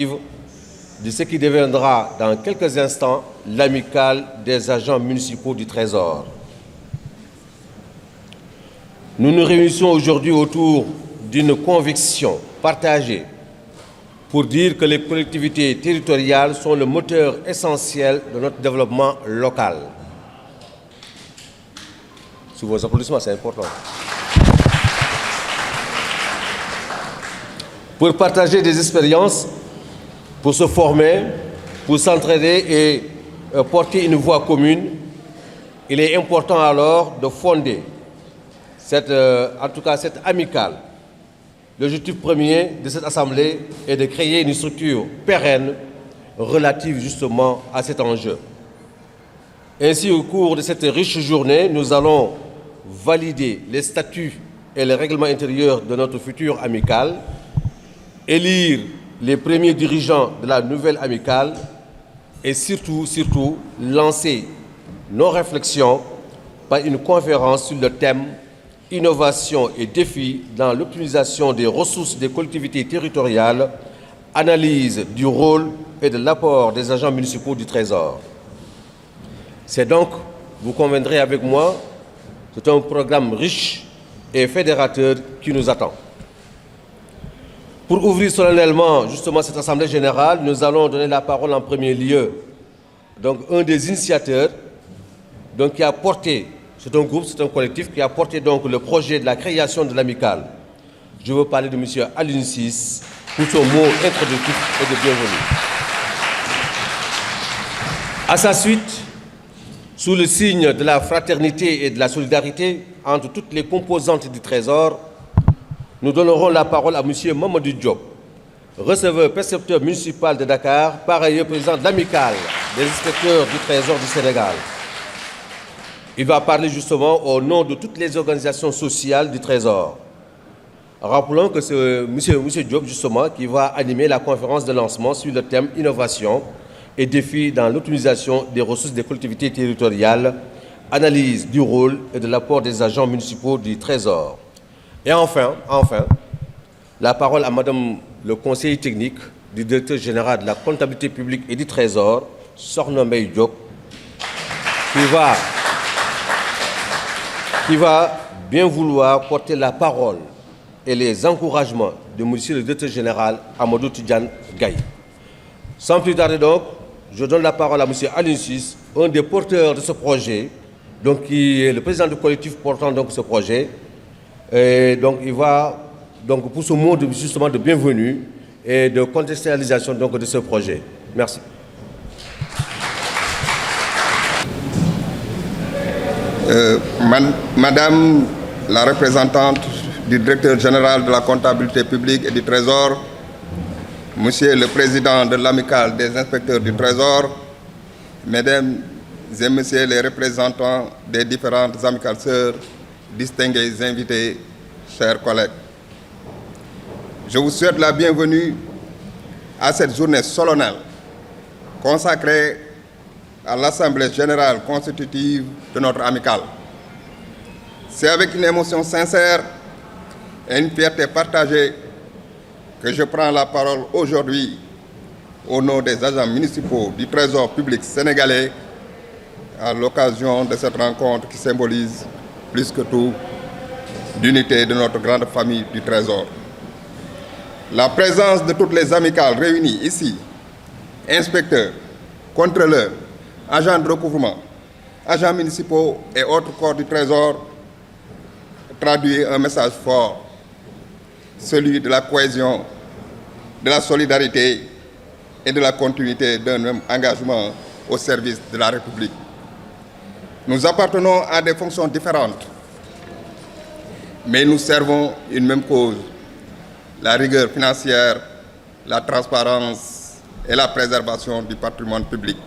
de ce qui deviendra dans quelques instants l'amicale des agents municipaux du Trésor. Nous nous réunissons aujourd'hui autour d'une conviction partagée pour dire que les collectivités territoriales sont le moteur essentiel de notre développement local. Sous vos applaudissements, c'est important. Pour partager des expériences, pour se former, pour s'entraider et porter une voix commune, il est important alors de fonder cette amicale. L'objectif premier de cette assemblée est de créer une structure pérenne relative justement à cet enjeu. Ainsi, au cours de cette riche journée, nous allons valider les statuts et les règlements intérieurs de notre future amicale, élire les premiers dirigeants de la nouvelle amicale et surtout lancer nos réflexions par une conférence sur le thème « Innovation et défis dans l'optimisation des ressources des collectivités territoriales, analyse du rôle et de l'apport des agents municipaux du Trésor ». C'est donc, vous conviendrez avec moi, c'est un programme riche et fédérateur qui nous attend. Pour ouvrir solennellement justement cette Assemblée générale, nous allons donner la parole en premier lieu. Donc un des initiateurs qui a porté, c'est un groupe, c'est un collectif qui a porté donc le projet de la création de l'amicale. Je veux parler de M. Alioune Ciss pour son mot introductif et de bienvenue. À sa suite, sous le signe de la fraternité et de la solidarité entre toutes les composantes du Trésor, nous donnerons la parole à M. Mamadou Diop, receveur percepteur municipal de Dakar, par ailleurs président de l'amicale des inspecteurs du Trésor du Sénégal. Il va parler justement au nom de toutes les organisations sociales du Trésor. Rappelons que c'est M. Diop justement qui va animer la conférence de lancement sur le thème Innovation et défis dans l'optimisation des ressources des collectivités territoriales, analyse du rôle et de l'apport des agents municipaux du Trésor. Et enfin, la parole à Madame le conseiller technique du directeur général de la comptabilité publique et du Trésor, Sokhna Mbaye Diop, qui va bien vouloir porter la parole et les encouragements de Monsieur le directeur général Amadou Tidiane Gaye. Sans plus tarder donc, je donne la parole à M. Alioune Ciss, un des porteurs de ce projet, donc qui est le président du collectif portant donc ce projet. Et donc il va donc pour ce mot justement de bienvenue et de contextualisation donc de ce projet. Merci. Madame la représentante du directeur général de la comptabilité publique et du Trésor, Monsieur le président de l'amicale des inspecteurs du Trésor, Mesdames et Messieurs les représentants des différentes amicales sœurs, distingués invités, chers collègues. Je vous souhaite la bienvenue à cette journée solennelle consacrée à l'Assemblée générale constitutive de notre amicale. C'est avec une émotion sincère et une fierté partagée que je prends la parole aujourd'hui au nom des agents municipaux du Trésor public sénégalais à l'occasion de cette rencontre qui symbolise plus que tout l'unité de notre grande famille du Trésor. La présence de toutes les amicales réunies ici, inspecteurs, contrôleurs, agents de recouvrement, agents municipaux et autres corps du Trésor, traduit un message fort, celui de la cohésion, de la solidarité et de la continuité d'un même engagement au service de la République. Nous appartenons à des fonctions différentes, mais nous servons une même cause, la rigueur financière, la transparence et la préservation du patrimoine public.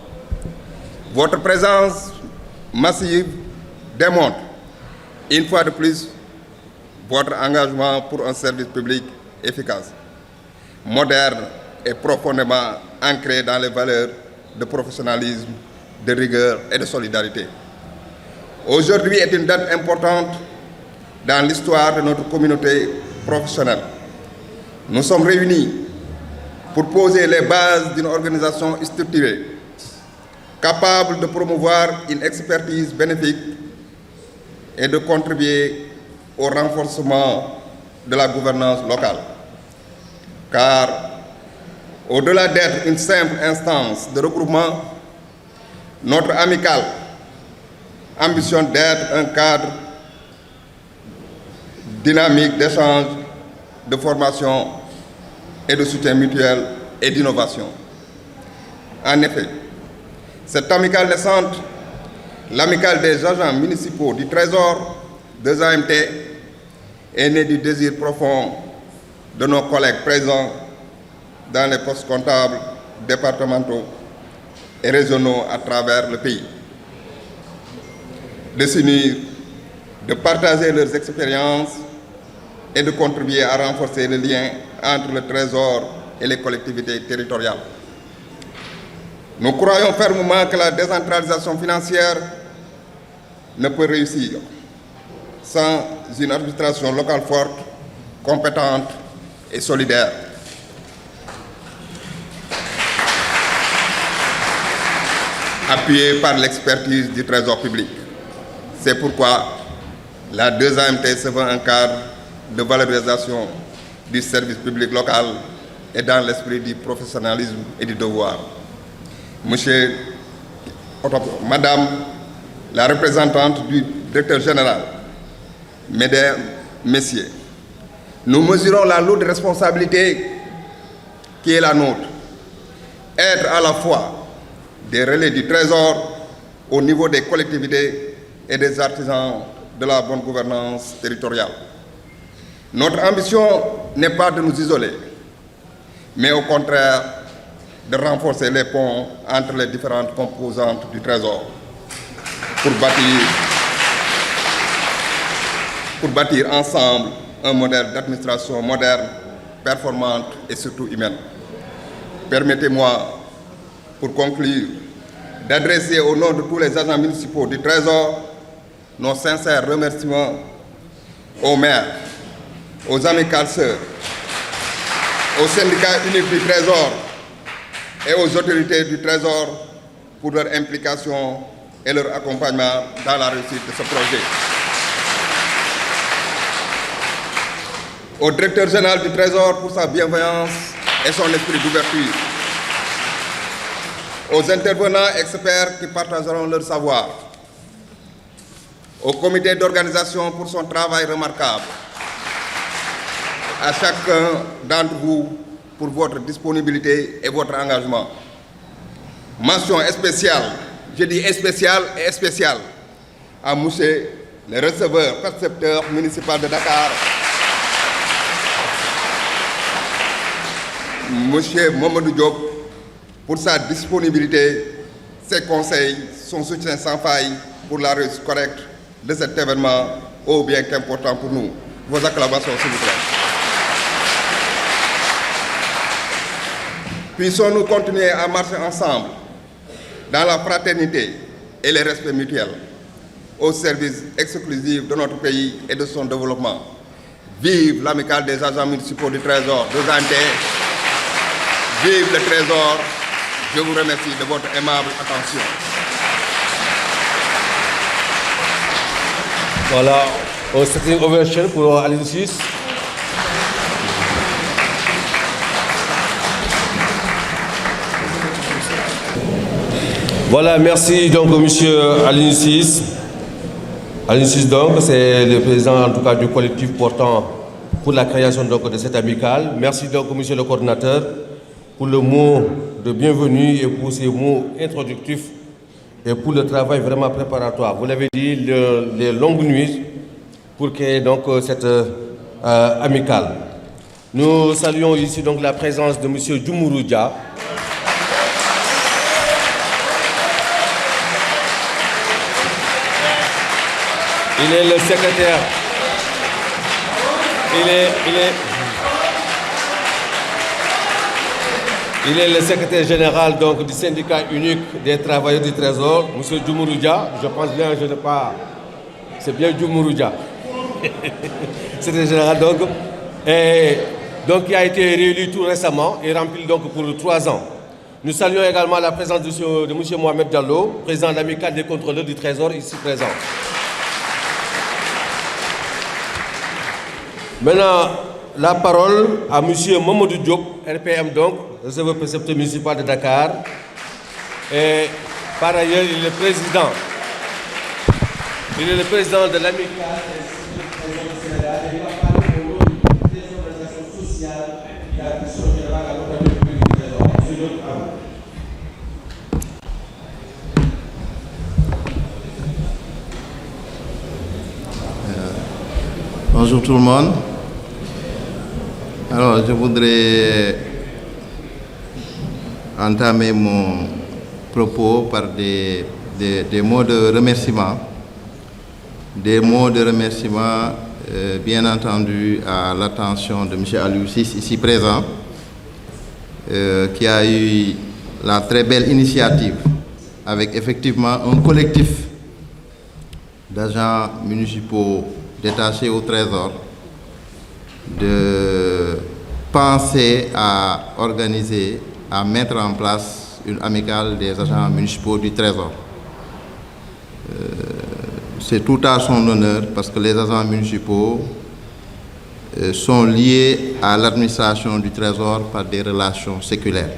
Votre présence massive démontre, une fois de plus, votre engagement pour un service public efficace, moderne et profondément ancré dans les valeurs de professionnalisme, de rigueur et de solidarité. Aujourd'hui est une date importante dans l'histoire de notre communauté professionnelle. Nous sommes réunis pour poser les bases d'une organisation structurée, capable de promouvoir une expertise bénéfique et de contribuer au renforcement de la gouvernance locale. Car, au-delà d'être une simple instance de regroupement, notre amicale ambitionne d'être un cadre dynamique d'échange, de formation et de soutien mutuel et d'innovation. En effet, cette amicale naissante, l'amicale des agents municipaux du Trésor, des AMT, est née du désir profond de nos collègues présents dans les postes comptables départementaux et régionaux à travers le pays, de s'unir, de partager leurs expériences et de contribuer à renforcer le lien entre le Trésor et les collectivités territoriales. Nous croyons fermement que la décentralisation financière ne peut réussir sans une administration locale forte, compétente et solidaire. Appuyée par l'expertise du Trésor public. C'est pourquoi la 2AMT se veut un cadre de valorisation du service public local et dans l'esprit du professionnalisme et du devoir. Madame la représentante du directeur général, Mesdames, Messieurs, nous mesurons la lourde responsabilité qui est la nôtre. Être à la fois des relais du Trésor au niveau des collectivités et des artisans de la bonne gouvernance territoriale. Notre ambition n'est pas de nous isoler, mais au contraire de renforcer les ponts entre les différentes composantes du Trésor pour bâtir ensemble un modèle d'administration moderne, performante et surtout humaine. Permettez-moi, pour conclure, d'adresser au nom de tous les agents municipaux du Trésor nos sincères remerciements aux maires, aux amicales sœurs, au syndicat unique du Trésor et aux autorités du Trésor pour leur implication et leur accompagnement dans la réussite de ce projet. Au directeur général du Trésor pour sa bienveillance et son esprit d'ouverture. Aux intervenants experts qui partageront leur savoir. Au comité d'organisation pour son travail remarquable. À chacun d'entre vous pour votre disponibilité et votre engagement. Mention spéciale, je dis spéciale et spéciale, à monsieur le receveur percepteur municipal de Dakar, monsieur Mamadou Diop, pour sa disponibilité, ses conseils, son soutien sans faille pour la réussite correcte de cet événement ô bien qu'important pour nous. Vos acclamations, s'il vous plaît. Puissons-nous continuer à marcher ensemble dans la fraternité et le respect mutuel au service exclusif de notre pays et de son développement. Vive l'amicale des agents municipaux du Trésor, de Zanté. Vive le Trésor. Je vous remercie de votre aimable attention. Voilà, un standing ovation pour Aline Sis. Voilà, merci donc au monsieur Aline Sis. Aline Sis donc, c'est le président en tout cas du collectif portant pour la création donc, de cette amicale. Merci donc au monsieur le coordinateur pour le mot de bienvenue et pour ces mots introductifs et pour le travail vraiment préparatoire. Vous l'avez dit, les longues nuits pour créer donc cette amicale. Nous saluons ici donc la présence de monsieur Djumouroudia. Il est le secrétaire. Il est le secrétaire général donc, du syndicat unique des travailleurs du Trésor, M. Djumouroudia. Je pense bien, je ne sais pas. C'est bien Djumouroudia. Secrétaire général donc. Et donc, qui a été réélu tout récemment et rempli donc pour 3 ans. Nous saluons également la présence de M. Mohamed Diallo, président de l'Amicale des contrôleurs du Trésor, ici présent. Maintenant, la parole à M. Mamadou Diop, RPM donc, receveur précepteur municipal de Dakar. Et par ailleurs, il est le président de l'Amicale des Trésors du Sénégal et il va parler au nom des organisations sociales et de la question générale à l'État du Trésor. Monsieur Diop, à vous. Bonjour tout le monde. Alors, je voudrais entamer mon propos par des mots de remerciement. Des mots de remerciement, bien entendu, à l'attention de M. Aliou Ciss, ici présent, qui a eu la très belle initiative, avec effectivement un collectif d'agents municipaux détachés au Trésor, de penser à organiser, à mettre en place une amicale des agents municipaux du Trésor. C'est tout à son honneur parce que les agents municipaux sont liés à l'administration du Trésor par des relations séculaires.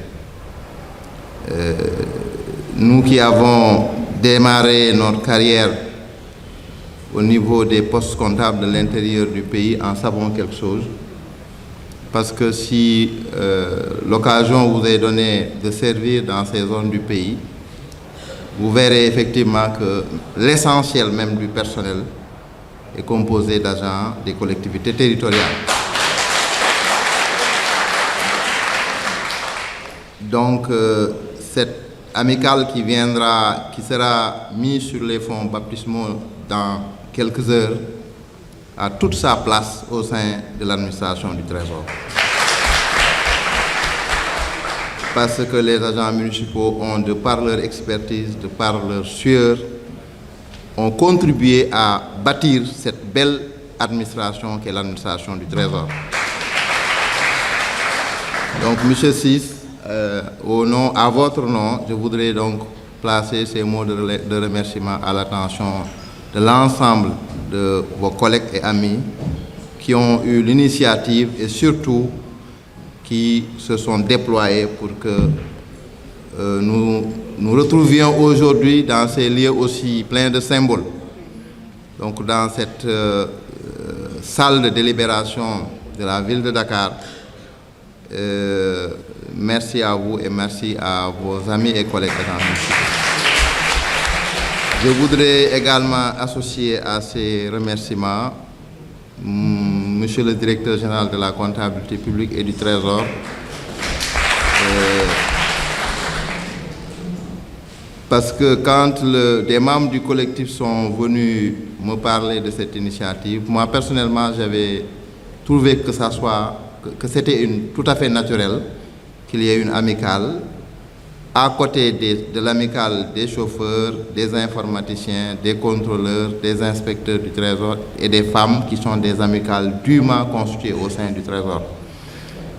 Nous qui avons démarré notre carrière au niveau des postes comptables de l'intérieur du pays en savons quelque chose. Parce que si l'occasion vous est donnée de servir dans ces zones du pays, vous verrez effectivement que l'essentiel même du personnel est composé d'agents des collectivités territoriales. Donc, cette amicale qui sera mise sur les fonds baptismaux dans quelques heures, a toute sa place au sein de l'administration du Trésor. Parce que les agents municipaux ont, de par leur expertise, de par leur sueur, ont contribué à bâtir cette belle administration qu'est l'administration du Trésor. Donc, M. Ciss, à votre nom, je voudrais donc placer ces mots de remerciement à l'attention de l'ensemble de vos collègues et amis qui ont eu l'initiative et surtout qui se sont déployés pour que nous retrouvions aujourd'hui dans ces lieux aussi pleins de symboles. Donc dans cette salle de délibération de la ville de Dakar, merci à vous et merci à vos amis et collègues. Je voudrais également associer à ces remerciements Monsieur le directeur général de la comptabilité publique et du Trésor, parce que quand des membres du collectif sont venus me parler de cette initiative, moi personnellement j'avais trouvé que c'était tout à fait naturel qu'il y ait une amicale à côté de l'amicale des chauffeurs, des informaticiens, des contrôleurs, des inspecteurs du Trésor et des femmes qui sont des amicales dûment constituées au sein du Trésor.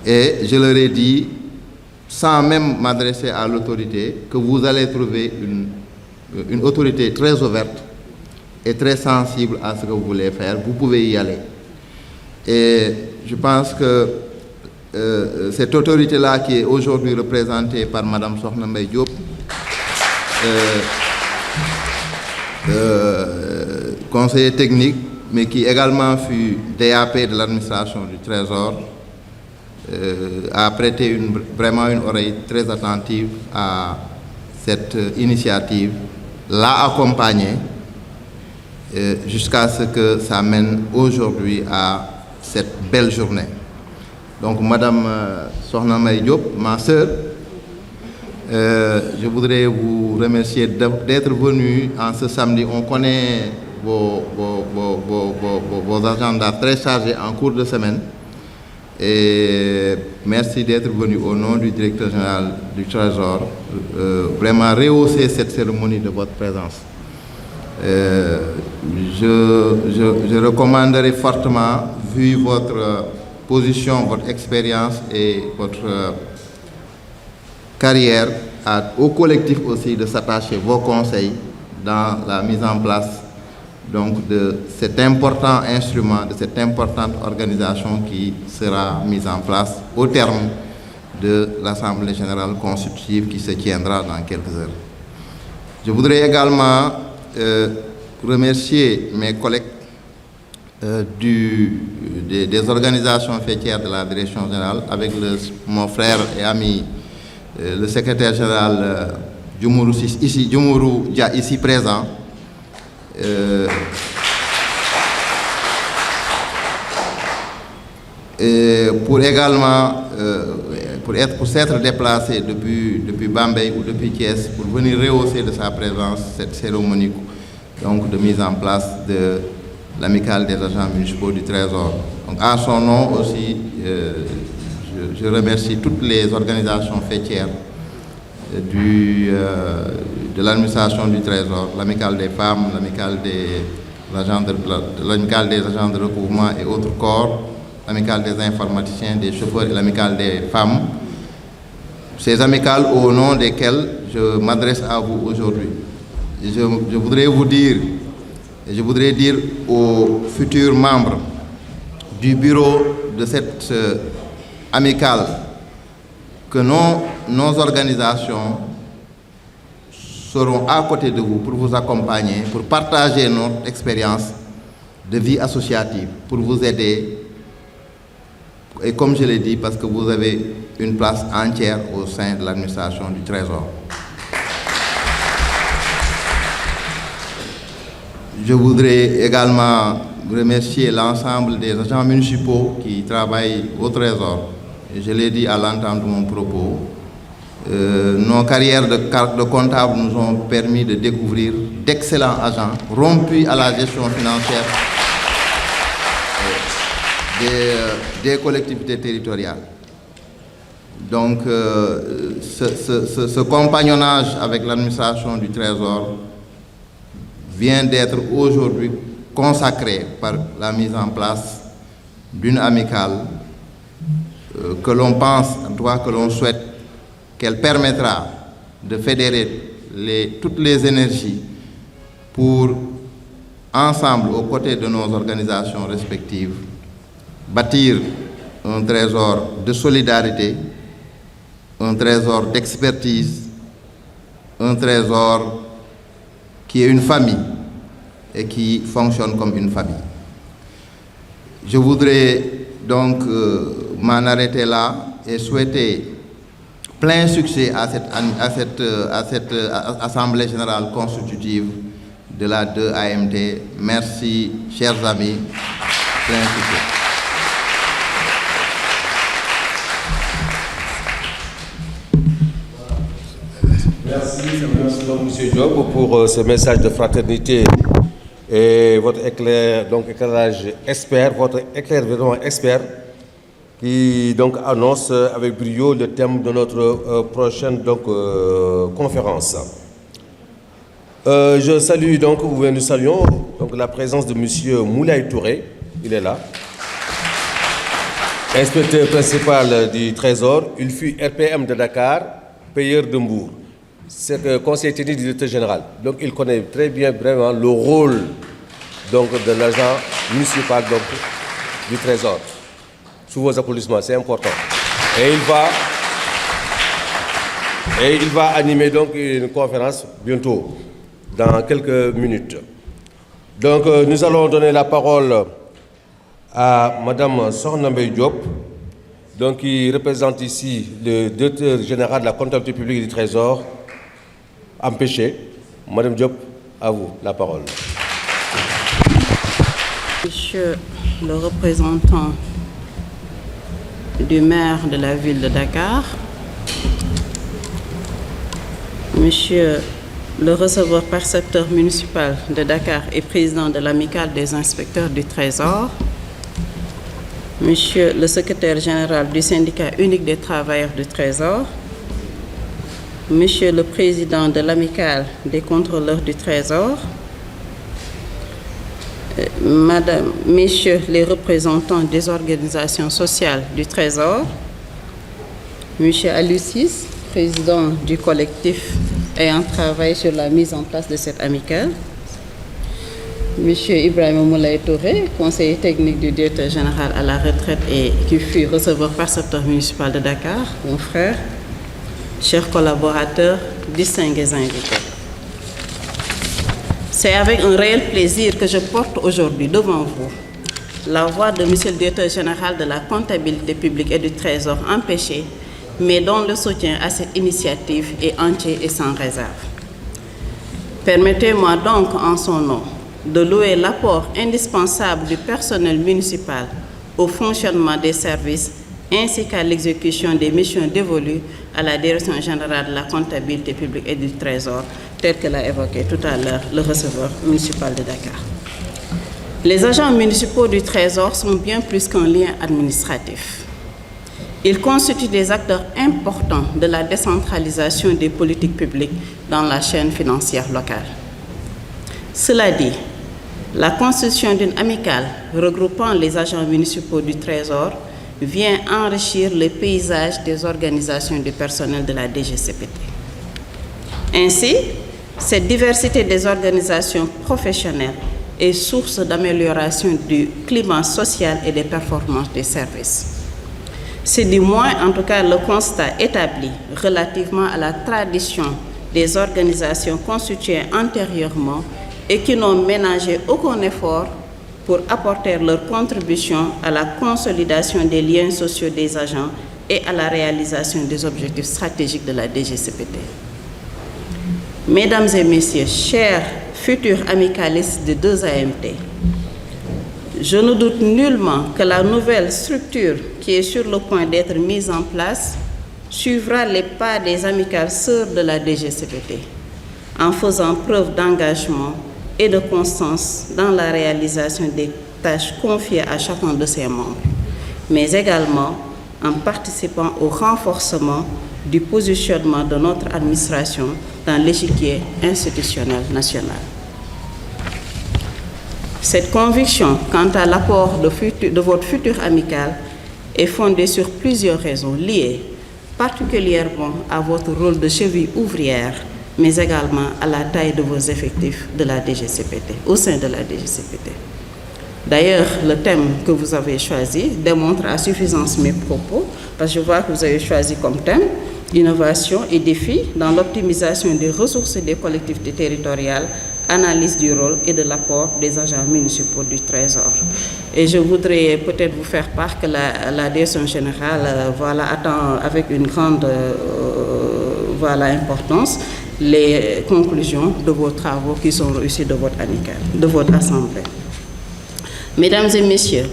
Et je leur ai dit, sans même m'adresser à l'autorité, que vous allez trouver une autorité très ouverte et très sensible à ce que vous voulez faire. Vous pouvez y aller. Et je pense que cette autorité-là qui est aujourd'hui représentée par Mme Sokhna Mbaye Diop, conseiller technique, mais qui également fut DAP de l'administration du Trésor, a prêté vraiment une oreille très attentive à cette initiative, l'a accompagnée jusqu'à ce que ça mène aujourd'hui à cette belle journée. Donc, Madame Sokhna Mbaye Diop, ma sœur, je voudrais vous remercier d'être venue en ce samedi. On connaît vos agendas très chargés en cours de semaine. Et merci d'être venu au nom du directeur général du Trésor, vraiment rehausser cette cérémonie de votre présence. Je recommanderais fortement, vu votre position, votre expérience et votre carrière, au collectif aussi de s'attacher vos conseils dans la mise en place donc, de cet important instrument, de cette importante organisation qui sera mise en place au terme de l'Assemblée générale constitutive qui se tiendra dans quelques heures. Je voudrais également remercier mes collègues des organisations faîtières de la direction générale, avec mon frère et ami, le secrétaire général Djoumourou Dia, ici présent. Pour également pour s'être déplacé depuis Bambey ou depuis Thiès pour venir rehausser de sa présence cette cérémonie donc, de mise en place de l'amicale des agents municipaux du Trésor. Donc, à son nom aussi, je remercie toutes les organisations faîtières de l'administration du Trésor, l'amicale des femmes, l'amicale des agents de recouvrement et autres corps, l'amicale des informaticiens, des chauffeurs et l'amicale des femmes. Ces amicales au nom desquelles je m'adresse à vous aujourd'hui. Je voudrais vous dire, et je voudrais dire aux futurs membres du bureau de cette amicale que nos organisations seront à côté de vous pour vous accompagner, pour partager notre expérience de vie associative, pour vous aider. Et comme je l'ai dit, parce que vous avez une place entière au sein de l'administration du Trésor. Je voudrais également remercier l'ensemble des agents municipaux qui travaillent au Trésor. Et je l'ai dit à l'entame de mon propos. Nos carrières de comptables nous ont permis de découvrir d'excellents agents rompus à la gestion financière des collectivités territoriales. Donc, ce compagnonnage avec l'administration du Trésor vient d'être aujourd'hui consacré par la mise en place d'une amicale que l'on pense, en tout cas que l'on souhaite, qu'elle permettra de fédérer toutes les énergies pour, ensemble, aux côtés de nos organisations respectives, bâtir un trésor de solidarité, un trésor d'expertise, un trésor qui est une famille et qui fonctionne comme une famille. Je voudrais donc m'en arrêter là et souhaiter plein succès à cette Assemblée générale constitutive de la 2AMT. Merci, chers amis. Plein succès. Merci donc, M. Diop, pour ce message de fraternité et votre éclairage expert, votre éclairage expert qui donc annonce avec brio le thème de notre prochaine conférence. Je salue donc, nous saluons donc la présence de M. Moulay Touré, il est là, inspecteur principal du Trésor. Il fut RPM de Dakar, payeur de Mbour. C'est le conseiller technique du directeur général. Donc il connaît très bien vraiment le rôle donc, de l'agent municipal donc, du Trésor. Sous vos applaudissements, c'est important. Et il va animer donc une conférence bientôt, dans quelques minutes. Donc nous allons donner la parole à Mme Sornambé Diop, donc, qui représente ici le directeur général de la comptabilité publique du Trésor, empêché. Madame Diop, à vous la parole. Monsieur le représentant du maire de la ville de Dakar, Monsieur le receveur percepteur municipal de Dakar et président de l'amicale des inspecteurs du Trésor, Monsieur le secrétaire général du syndicat unique des travailleurs du Trésor, Monsieur le président de l'amicale des contrôleurs du Trésor, Madame, Messieurs les représentants des organisations sociales du Trésor, Monsieur Alucis, président du collectif ayant travaillé sur la mise en place de cette amicale, Monsieur Ibrahim Moulay Touré, conseiller technique du directeur général à la retraite et qui fut receveur percepteur municipal de Dakar, mon frère, chers collaborateurs, distingués invités. C'est avec un réel plaisir que je porte aujourd'hui devant vous la voix de Monsieur le directeur général de la comptabilité publique et du Trésor empêché, mais dont le soutien à cette initiative est entier et sans réserve. Permettez-moi donc, en son nom, de louer l'apport indispensable du personnel municipal au fonctionnement des services ainsi qu'à l'exécution des missions dévolues à la Direction générale de la comptabilité publique et du Trésor, tel que l'a évoqué tout à l'heure le receveur municipal de Dakar. Les agents municipaux du Trésor sont bien plus qu'un lien administratif. Ils constituent des acteurs importants de la décentralisation des politiques publiques dans la chaîne financière locale. Cela dit, la constitution d'une amicale regroupant les agents municipaux du Trésor vient enrichir le paysage des organisations du personnel de la DGCPT. Ainsi, cette diversité des organisations professionnelles est source d'amélioration du climat social et des performances des services. C'est du moins, en tout cas, le constat établi relativement à la tradition des organisations constituées antérieurement et qui n'ont ménagé aucun effort pour apporter leur contribution à la consolidation des liens sociaux des agents et à la réalisation des objectifs stratégiques de la DGCPT. Mesdames et Messieurs, chers futurs amicalistes de 2AMT, je ne doute nullement que la nouvelle structure qui est sur le point d'être mise en place suivra les pas des amicales sœurs de la DGCPT en faisant preuve d'engagement et de constance dans la réalisation des tâches confiées à chacun de ses membres, mais également en participant au renforcement du positionnement de notre administration dans l'échiquier institutionnel national. Cette conviction quant à l'apport de votre futur amical est fondée sur plusieurs raisons liées particulièrement à votre rôle de cheville ouvrière, mais également à la taille de vos effectifs de la DGCPT, au sein de la DGCPT. D'ailleurs, le thème que vous avez choisi démontre à suffisance mes propos, parce que je vois que vous avez choisi comme thème innovation et défis dans l'optimisation des ressources des collectivités territoriales, analyse du rôle et de l'apport des agents municipaux du Trésor. Et je voudrais peut-être vous faire part que la direction générale attend avec une grande importance les conclusions de vos travaux qui sont issus de votre amicale, de votre assemblée. Mesdames et Messieurs,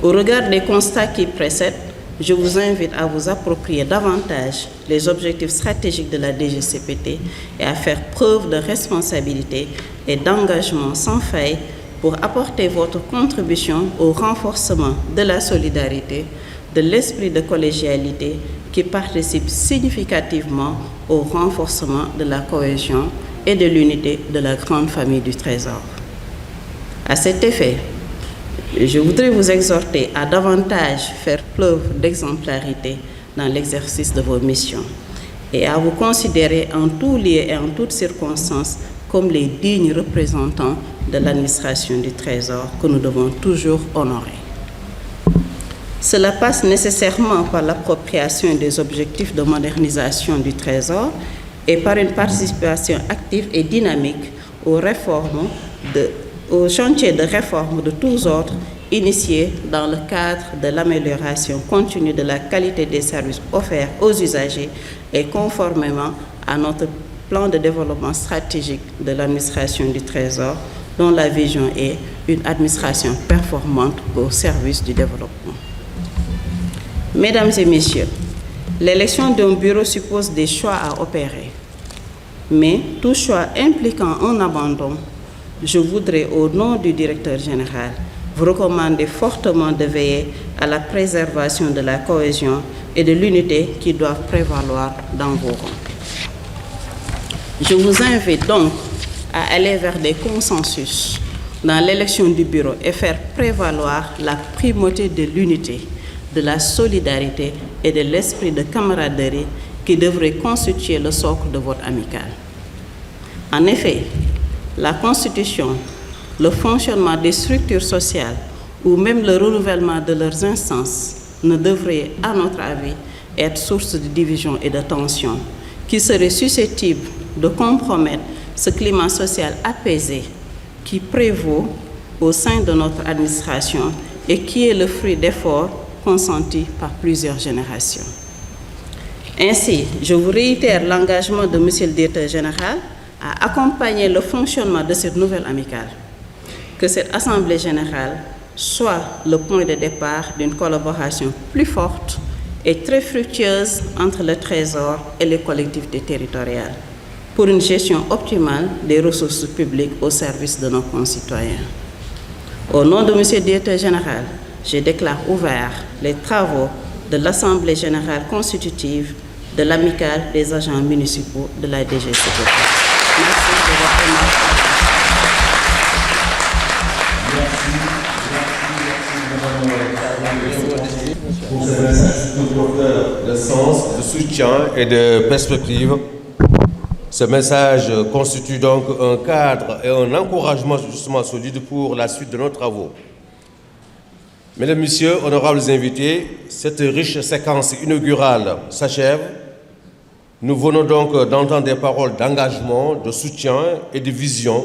au regard des constats qui précèdent, je vous invite à vous approprier davantage les objectifs stratégiques de la DGCPT et à faire preuve de responsabilité et d'engagement sans faille pour apporter votre contribution au renforcement de la solidarité, de l'esprit de collégialité qui participe significativement au renforcement de la cohésion et de l'unité de la grande famille du Trésor. À cet effet, je voudrais vous exhorter à davantage faire preuve d'exemplarité dans l'exercice de vos missions et à vous considérer en tout lieu et en toutes circonstances comme les dignes représentants de l'administration du Trésor que nous devons toujours honorer. Cela passe nécessairement par l'appropriation des objectifs de modernisation du Trésor et par une participation active et dynamique aux chantiers de réforme de tous ordres initiés dans le cadre de l'amélioration continue de la qualité des services offerts aux usagers et conformément à notre plan de développement stratégique de l'administration du Trésor, dont la vision est une administration performante au service du développement. Mesdames et Messieurs, l'élection d'un bureau suppose des choix à opérer, mais tout choix impliquant un abandon, je voudrais, au nom du directeur général, vous recommander fortement de veiller à la préservation de la cohésion et de l'unité qui doivent prévaloir dans vos rangs. Je vous invite donc à aller vers des consensus dans l'élection du bureau et faire prévaloir la primauté de l'unité, de la solidarité et de l'esprit de camaraderie qui devrait constituer le socle de votre amicale. En effet, la constitution, le fonctionnement des structures sociales ou même le renouvellement de leurs instances ne devrait, à notre avis, être source de division et de tension qui serait susceptible de compromettre ce climat social apaisé qui prévaut au sein de notre administration et qui est le fruit d'efforts consentis par plusieurs générations. Ainsi, je vous réitère l'engagement de Monsieur le Directeur général à accompagner le fonctionnement de cette nouvelle amicale, que cette Assemblée générale soit le point de départ d'une collaboration plus forte et très fructueuse entre le Trésor et les collectivités territoriales pour une gestion optimale des ressources publiques au service de nos concitoyens. Au nom de Monsieur le Directeur général, je déclare ouverts les travaux de l'Assemblée générale constitutive de l'amicale des agents municipaux de la DGCP. Merci de votre attention. Pour ce message tout porteur de sens, de soutien et de perspective. Ce message constitue donc un cadre et un encouragement justement solide pour la suite de nos travaux. Mesdames, Messieurs, honorables invités, cette riche séquence inaugurale s'achève. Nous venons donc d'entendre des paroles d'engagement, de soutien et de vision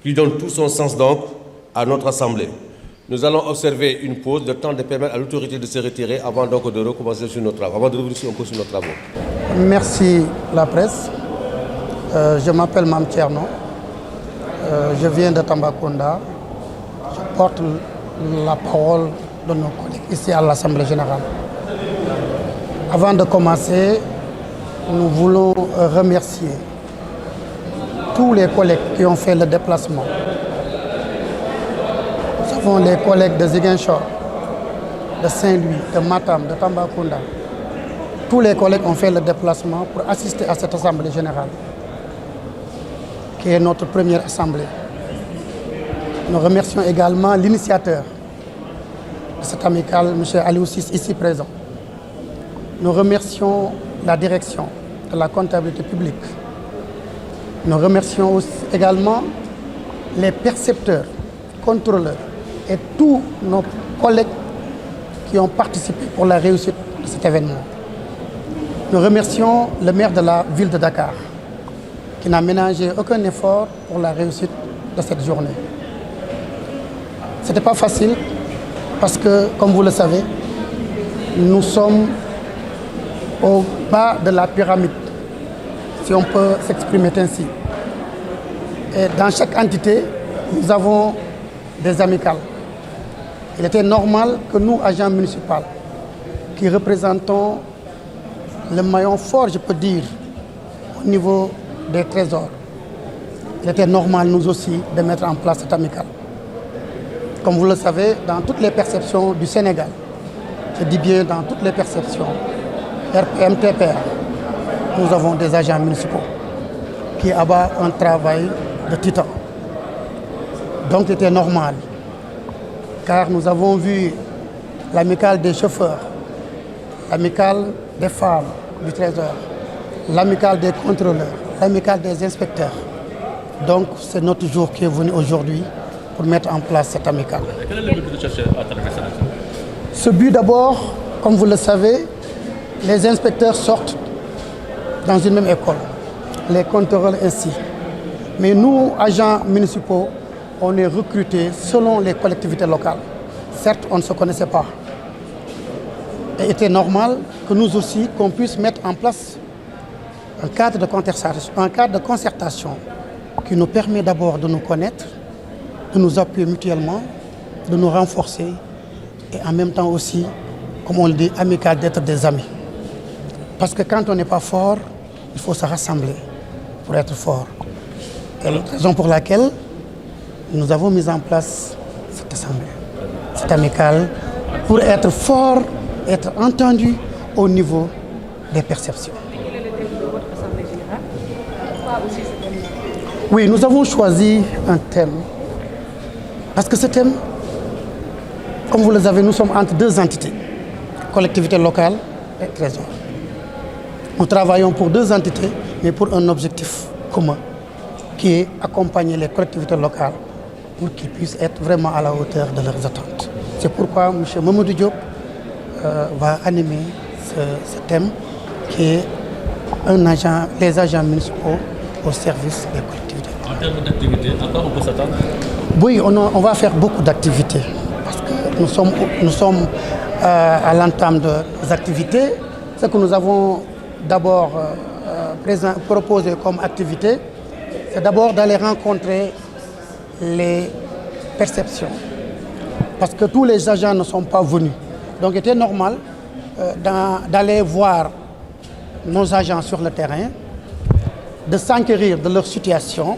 qui donnent tout son sens donc à notre Assemblée. Nous allons observer une pause, le temps de permettre à l'autorité de se retirer avant donc de recommencer sur nos travaux, avant de revenir un peu sur nos travaux. Merci la presse. Je m'appelle Mam Tcherno. Je viens de Tambacounda. Je porte la parole de nos collègues ici à l'Assemblée générale. Avant de commencer, nous voulons remercier tous les collègues qui ont fait le déplacement. Nous avons les collègues de Ziguinchor, de Saint-Louis, de Matam, de Tambacounda. Tous les collègues ont fait le déplacement pour assister à cette Assemblée générale, qui est notre première Assemblée. Nous remercions également l'initiateur de cette amicale, M. Aliou Ciss, ici présent. Nous remercions la direction de la comptabilité publique. Nous remercions aussi également les percepteurs, contrôleurs et tous nos collègues qui ont participé pour la réussite de cet événement. Nous remercions le maire de la ville de Dakar qui n'a ménagé aucun effort pour la réussite de cette journée. Ce n'était pas facile parce que, comme vous le savez, nous sommes au bas de la pyramide, si on peut s'exprimer ainsi. Et dans chaque entité, nous avons des amicales. Il était normal que nous, agents municipaux, qui représentons le maillon fort, je peux dire, au niveau des trésors, il était normal, nous aussi, de mettre en place cette amicale. Comme vous le savez, dans toutes les perceptions du Sénégal, je dis bien dans toutes les perceptions, RPM, TPR, nous avons des agents municipaux qui abattent un travail de titan. Donc c'était normal, car nous avons vu l'amicale des chauffeurs, l'amicale des femmes du Trésor, l'amicale des contrôleurs, l'amicale des inspecteurs. Donc c'est notre jour qui est venu aujourd'hui pour mettre en place cette amicale. Quel est le but de chercher à travers cette action? Ce but d'abord, comme vous le savez, les inspecteurs sortent dans une même école, les contrôleurs ainsi. Mais nous, agents municipaux, on est recrutés selon les collectivités locales. Certes, on ne se connaissait pas. Et il était normal que nous aussi, qu'on puisse mettre en place un cadre de concertation qui nous permet d'abord de nous connaître, de nous appuyer mutuellement, de nous renforcer et en même temps aussi, comme on le dit, amical, d'être des amis. Parce que quand on n'est pas fort, il faut se rassembler pour être fort. Et la raison pour laquelle nous avons mis en place cette assemblée, cette amicale, pour être fort, être entendu au niveau des perceptions. Et quel est le thème de votre assemblée générale? Pourquoi aussi ce thème-là? Oui, nous avons choisi un thème Parce que ce thème, comme vous le savez, nous sommes entre deux entités, collectivité locale et trésor. Nous travaillons pour deux entités, mais pour un objectif commun, qui est accompagner les collectivités locales pour qu'ils puissent être vraiment à la hauteur de leurs attentes. C'est pourquoi M. Mamadou Diop va animer ce thème qui est les agents municipaux au service des collectivités. En termes d'activité, à quoi on peut s'attendre? Oui, on va faire beaucoup d'activités parce que nous sommes à l'entame des activités. Ce que nous avons d'abord proposé comme activité, c'est d'abord d'aller rencontrer les perceptions. Parce que tous les agents ne sont pas venus. Donc il était normal d'aller voir nos agents sur le terrain, de s'enquérir de leur situation.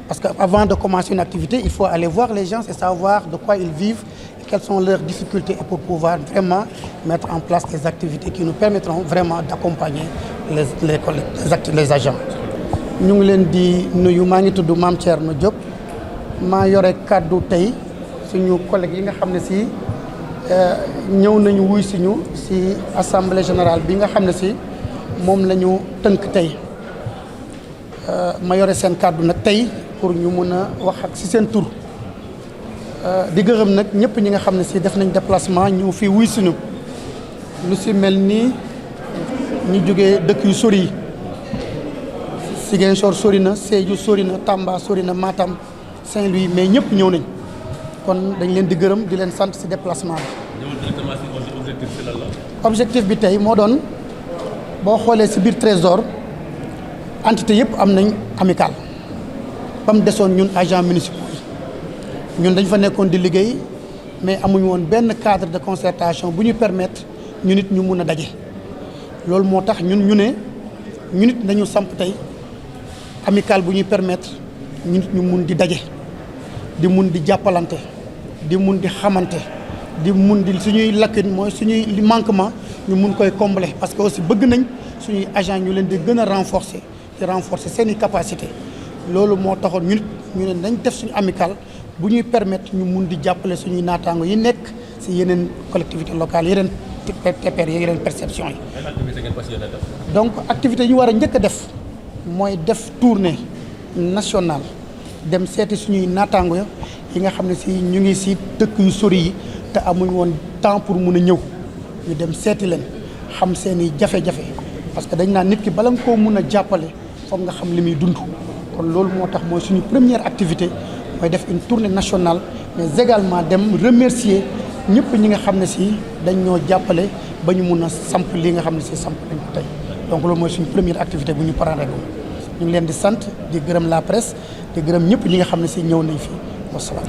Parce qu'avant de commencer une activité, il faut aller voir les gens et savoir de quoi ils vivent, et quelles sont leurs difficultés pour pouvoir vraiment mettre en place des activités qui nous permettront vraiment d'accompagner les agents. Ñu ngi leen di nuyu, maa ngi tudd Mame Thierno Diop, maa yore kàddu tey suñu collègues yi nga xam ne si ñëw nañu wuy siñu si assemblée générale bi nga xam ne si moom la ñu tënk tey. Ma yore seen kàddu nag tey pour ñu mën a wax ak si seen tur di gërëm nag ñëpp ñi nga xam ne si def nañ déplacement ñëw fii wuy siñu lu si mel ni ñu jógee dëkk yu sori yi. Ziguinchor sori na, Sédhiou sori na, Tamba sori na, Matam, Saint-Louis, mais ñëpp ñëw nañ kon dañ leen di gërëm di leen sant si déplacement bi. Objectif bi tey moo doon boo xoolee si biir trésor entité yëpp am nañ amical ba mu desoon ñun agents municipaux yi ñun dañ fa nekkoon di liggéey mais amuñu woon benn cadre de concertation bu ñu permettre ñu nit ñu mun a daje loolu moo tax ñun nit nañu samp tey amical bu ñuy permettre ñu nit ñu mun di daje di mun di jàppalante di mun di xamante di mun di suñuy lacune mooy suñuy manquement ñu mun koy combler parce que aussi bëgg nañ suñuy agent ñu leen di gën a renforcer seen i capacité loolu moo taxoon ñu ne nañ def suñu amical bu ñuy permettre ñu mun di jàppale suñuy naataango yi nekk si yeneen collectivités locales yeneen TPR yi yeneen perception yi. Donc activité yi ñu war a njëkk a def mooy def tournée nationale dem seeti suñuy naataango yi nga xam ne si ñu ngi si dëkk yu sori yi te amuñ woon temps pour mun a ñëw ñu dem seeti leen xam seen i jafe-jafe parce que dañ naan nit ki bala nga koo mun a jàppale foog nga xam li muy dund kon loolu moo tax mooy suñu première activité mooy def une tournée nationale mais également dem remercier ñëpp ñi nga xam ne si dañ ñoo jàppale ba ñu mun a samp li nga xam ne si samp nañ ko tey donc loolu mooy suñu première activité bu ñu paree rek ñu ngi leen di sant di gërëm la presse di gërëm ñëpp ñi nga xam ne si ñëw nañ fi wasalaam.